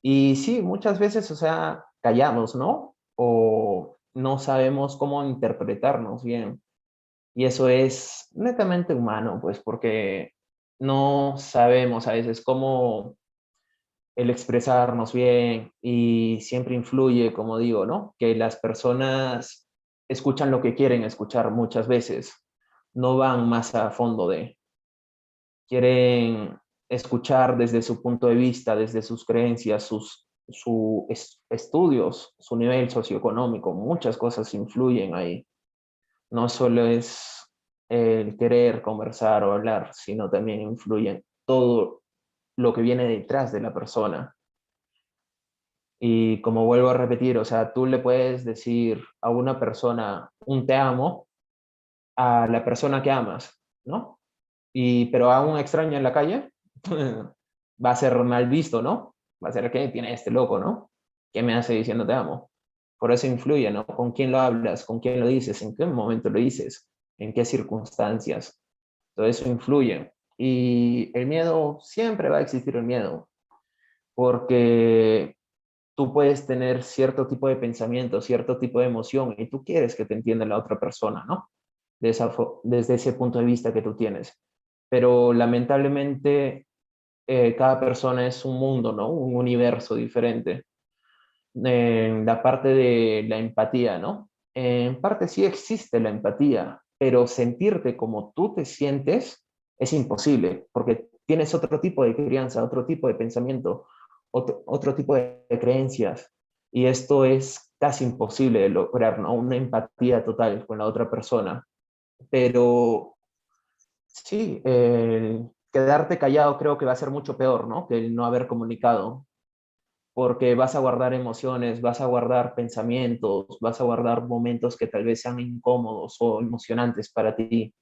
Y sí, muchas veces, o sea, callamos, ¿no? O no sabemos cómo interpretarnos bien. Y eso es netamente humano, pues, porque no sabemos a veces cómo el expresarnos bien y siempre influye, como digo, ¿no? Que las personas escuchan lo que quieren escuchar muchas veces, no van más a fondo quieren escuchar desde su punto de vista, desde sus creencias, estudios, su nivel socioeconómico, muchas cosas influyen ahí. No solo es el querer conversar o hablar, sino también influye todo lo que viene detrás de la persona. Y como vuelvo a repetir, o sea, tú le puedes decir a una persona un te amo a la persona que amas, ¿no? Pero a un extraño en la calle, va a ser mal visto, ¿no? Va a ser que tiene este loco, ¿no? ¿Qué me hace diciendo te amo? Por eso influye, ¿no? ¿Con quién lo hablas? ¿Con quién lo dices? ¿En qué momento lo dices? ¿En qué circunstancias? Todo eso influye. Y el miedo, siempre va a existir el miedo, porque tú puedes tener cierto tipo de pensamiento, cierto tipo de emoción, y tú quieres que te entienda la otra persona, ¿no? Desde ese punto de vista que tú tienes. Pero lamentablemente cada persona es un mundo, ¿no? Un universo diferente. En la parte de la empatía, ¿no? En parte sí existe la empatía, pero sentirte como tú te sientes es imposible, porque tienes otro tipo de crianza, otro tipo de pensamiento, otro tipo de creencias, y esto es casi imposible de lograr, ¿no? Una empatía total con la otra persona. Pero sí, el quedarte callado creo que va a ser mucho peor, ¿no? Que el no haber comunicado, porque vas a guardar emociones, vas a guardar pensamientos, vas a guardar momentos que tal vez sean incómodos o emocionantes para ti.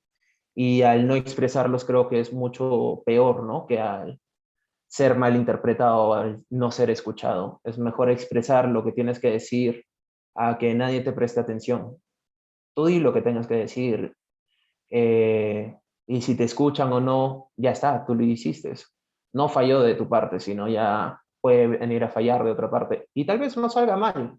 Y al no expresarlos creo que es mucho peor, ¿no? Que al ser mal interpretado o al no ser escuchado. Es mejor expresar lo que tienes que decir a que nadie te preste atención. Tú di lo que tengas que decir, y si te escuchan o no, ya está, tú lo hiciste. No falló de tu parte, sino ya puede venir a fallar de otra parte. Y tal vez no salga mal.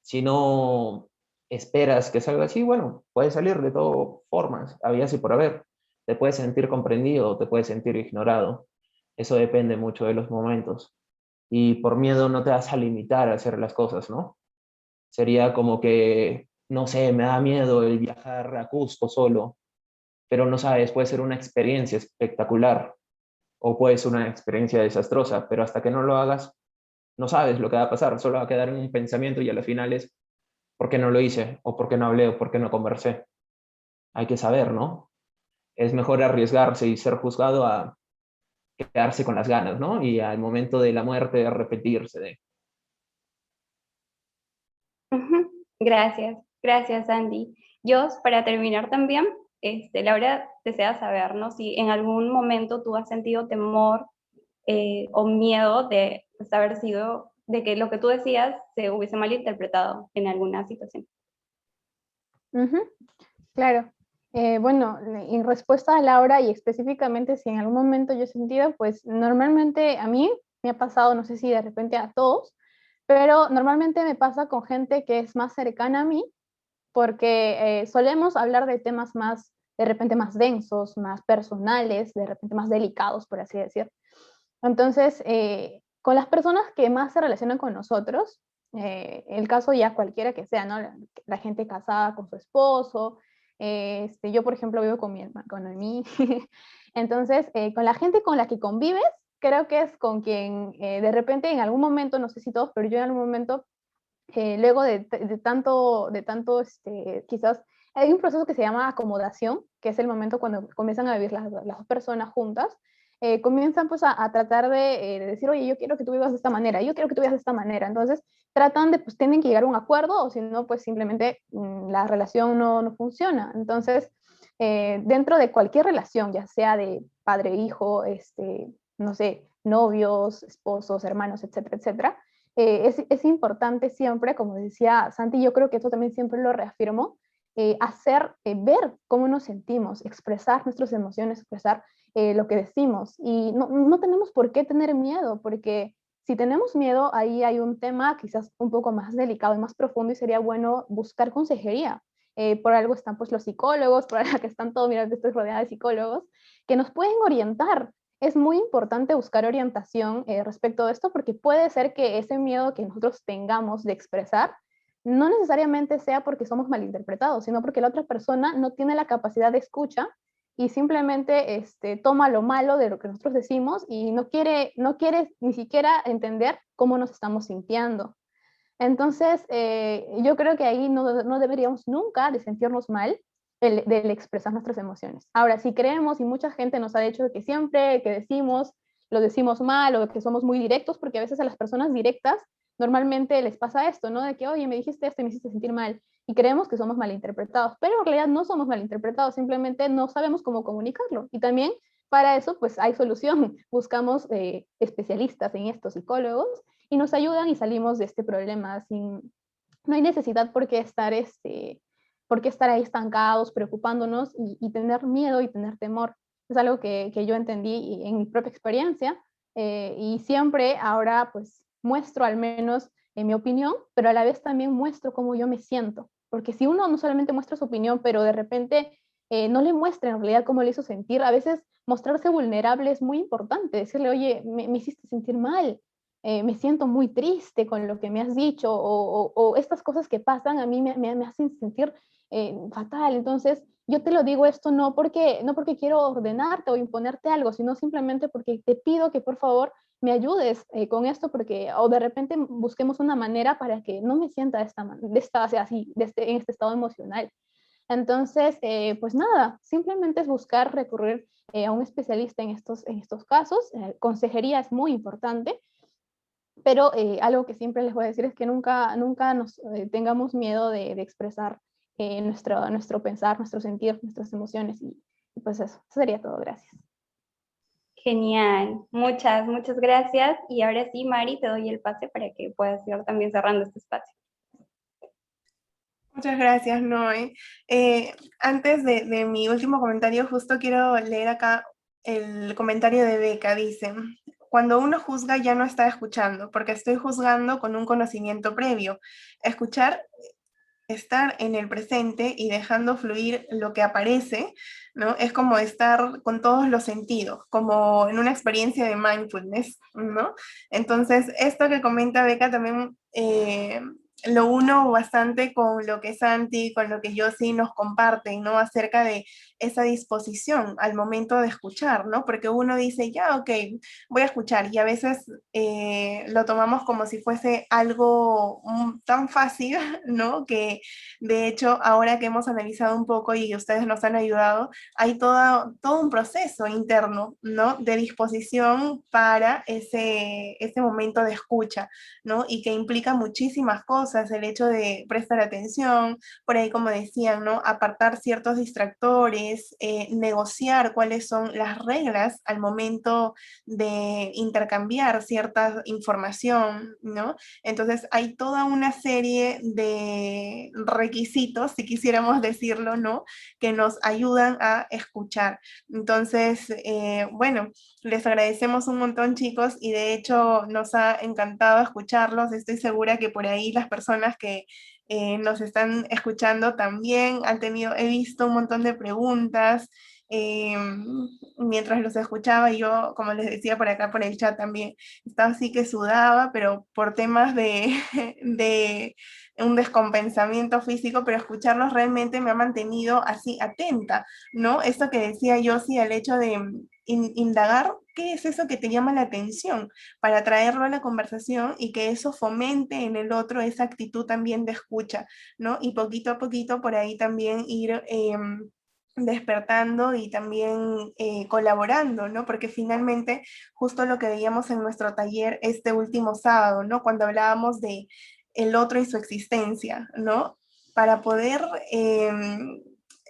Si no esperas que salga así, bueno, puede salir de todas formas, había así por haber. Te puedes sentir comprendido o te puedes sentir ignorado. Eso depende mucho de los momentos. Y por miedo no te vas a limitar a hacer las cosas, ¿no? Sería como que, no sé, me da miedo el viajar a Cusco solo, pero no sabes, puede ser una experiencia espectacular o puede ser una experiencia desastrosa, pero hasta que no lo hagas, no sabes lo que va a pasar, solo va a quedar en un pensamiento y a la final es, ¿por qué no lo hice? ¿O por qué no hablé? ¿O por qué no conversé? Hay que saber, ¿no? Es mejor arriesgarse y ser juzgado a quedarse con las ganas, ¿no? Y al momento de la muerte arrepentirse de...
Ujú. Gracias, gracias, Andy. Yo, para terminar también, Laura desea saber, ¿no? Si en algún momento tú has sentido temor o miedo de pues, haber sido, de que lo que tú decías se hubiese malinterpretado en alguna situación.
Ujú, claro. Bueno, en respuesta a Laura y específicamente si en algún momento yo he sentido, pues normalmente a mí me ha pasado, no sé si de repente a todos, pero normalmente me pasa con gente que es más cercana a mí, porque solemos hablar de temas más, de repente más densos, más personales, de repente más delicados, por así decir. Entonces, con las personas que más se relacionan con nosotros, el caso ya cualquiera que sea, ¿no? La gente casada con su esposo, yo por ejemplo vivo con mi hermano, con mi, entonces con la gente con la que convives, creo que es con quien de repente en algún momento, no sé si todos, pero yo en algún momento luego de tanto, quizás hay un proceso que se llama acomodación, que es el momento cuando comienzan a vivir las dos personas juntas, comienzan pues a tratar de decir, oye, yo quiero que tú vivas de esta manera, yo quiero que tú vivas de esta manera. Entonces tratan de, pues tienen que llegar a un acuerdo o si no, pues simplemente la relación no funciona. Entonces, dentro de cualquier relación, ya sea de padre-hijo, no sé, novios, esposos, hermanos, etcétera, etcétera, es importante siempre, como decía Santi, yo creo que esto también siempre lo reafirmo, hacer, ver cómo nos sentimos, expresar nuestras emociones, expresar lo que decimos. Y no tenemos por qué tener miedo, porque si tenemos miedo, ahí hay un tema quizás un poco más delicado y más profundo y sería bueno buscar consejería. Por algo están pues los psicólogos, por algo que están todos, mira, estoy rodeada de psicólogos, que nos pueden orientar. Es muy importante buscar orientación respecto a esto porque puede ser que ese miedo que nosotros tengamos de expresar no necesariamente sea porque somos malinterpretados, sino porque la otra persona no tiene la capacidad de escucha y simplemente toma lo malo de lo que nosotros decimos y no quiere ni siquiera entender cómo nos estamos sintiendo. Entonces, yo creo que ahí no deberíamos nunca de sentirnos mal del expresar nuestras emociones. Ahora, si creemos y mucha gente nos ha dicho que siempre que decimos, lo decimos mal o que somos muy directos, porque a veces a las personas directas normalmente les pasa esto, ¿no? De que, oye, me dijiste esto y me hiciste sentir mal. Y creemos que somos malinterpretados, pero en realidad no somos malinterpretados, simplemente no sabemos cómo comunicarlo. Y también para eso pues hay solución. Buscamos especialistas en esto, psicólogos, y nos ayudan y salimos de este problema sin... No hay necesidad por qué estar ahí estancados, preocupándonos y tener miedo y tener temor. Es algo que yo entendí en mi propia experiencia, y siempre ahora pues muestro al menos en mi opinión, pero a la vez también muestro cómo yo me siento. Porque si uno no solamente muestra su opinión, pero de repente no le muestra en realidad cómo le hizo sentir, a veces mostrarse vulnerable es muy importante. Decirle, oye, me hiciste sentir mal, me siento muy triste con lo que me has dicho, o estas cosas que pasan a mí me hacen sentir fatal. Entonces, yo te lo digo esto no porque quiero ordenarte o imponerte algo, sino simplemente porque te pido que por favor me ayudes con esto, porque o de repente busquemos una manera para que no me sienta en este estado emocional. Entonces, pues nada, simplemente es buscar recurrir a un especialista en estos casos. Consejería es muy importante, pero algo que siempre les voy a decir es que nunca nos tengamos miedo de expresar nuestro pensar, nuestro sentir, nuestras emociones, y pues eso sería todo. Gracias.
Genial, muchas gracias. Y ahora sí, Mari, te doy el pase para que puedas ir también cerrando este espacio.
Muchas gracias, Noé. Antes de mi último comentario, justo quiero leer acá el comentario de Beca. Dice, cuando uno juzga ya no está escuchando, porque estoy juzgando con un conocimiento previo. Escuchar, estar en el presente y dejando fluir lo que aparece, ¿no? Es como estar con todos los sentidos, como en una experiencia de mindfulness, ¿no? Entonces, esto que comenta Beca también lo uno bastante con lo que Santi, con lo que Yossi nos comparten, ¿no? Acerca de esa disposición al momento de escuchar, ¿no? Porque uno dice, ya, ok, voy a escuchar, y a veces lo tomamos como si fuese algo tan fácil, ¿no? Que de hecho, ahora que hemos analizado un poco y ustedes nos han ayudado, hay todo un proceso interno, ¿no? De disposición para ese momento de escucha, ¿no? Y que implica muchísimas cosas, el hecho de prestar atención, por ahí como decían, ¿no? Apartar ciertos distractores, negociar cuáles son las reglas al momento de intercambiar cierta información, ¿no? Entonces hay toda una serie de requisitos, si quisiéramos decirlo, ¿no? Que nos ayudan a escuchar. Entonces, bueno, les agradecemos un montón, chicos, y de hecho nos ha encantado escucharlos. Estoy segura que por ahí las personas que nos están escuchando también han tenido, he visto un montón de preguntas. eh, Mientras los escuchaba, yo, como les decía por acá por el chat también, estaba así que sudaba, pero por temas de un descompensamiento físico, pero escucharlos realmente me ha mantenido así atenta, ¿no? Esto que decía yo, sí, el hecho de indagar qué es eso que te llama la atención para traerlo a la conversación y que eso fomente en el otro esa actitud también de escucha, ¿no? Y poquito a poquito por ahí también ir despertando y también colaborando, ¿no? Porque finalmente, justo lo que veíamos en nuestro taller este último sábado, ¿no? Cuando hablábamos de el otro y su existencia, ¿no? Para poder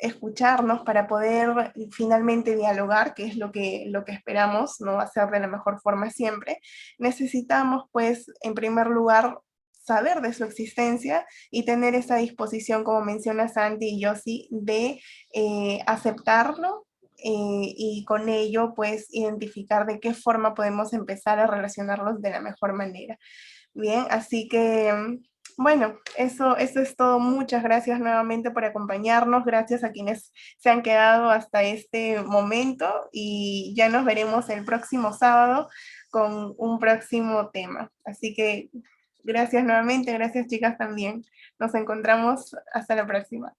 escucharnos, para poder finalmente dialogar, que es lo que esperamos, ¿no? Hacer de la mejor forma siempre, necesitamos, pues, en primer lugar, saber de su existencia y tener esa disposición, como menciona Santi y Yossi, de aceptarlo y con ello pues identificar de qué forma podemos empezar a relacionarlos de la mejor manera. Bien, así que bueno, eso es todo. Muchas gracias nuevamente por acompañarnos, gracias a quienes se han quedado hasta este momento y ya nos veremos el próximo sábado con un próximo tema. Así que gracias nuevamente, gracias chicas también. Nos encontramos hasta la próxima.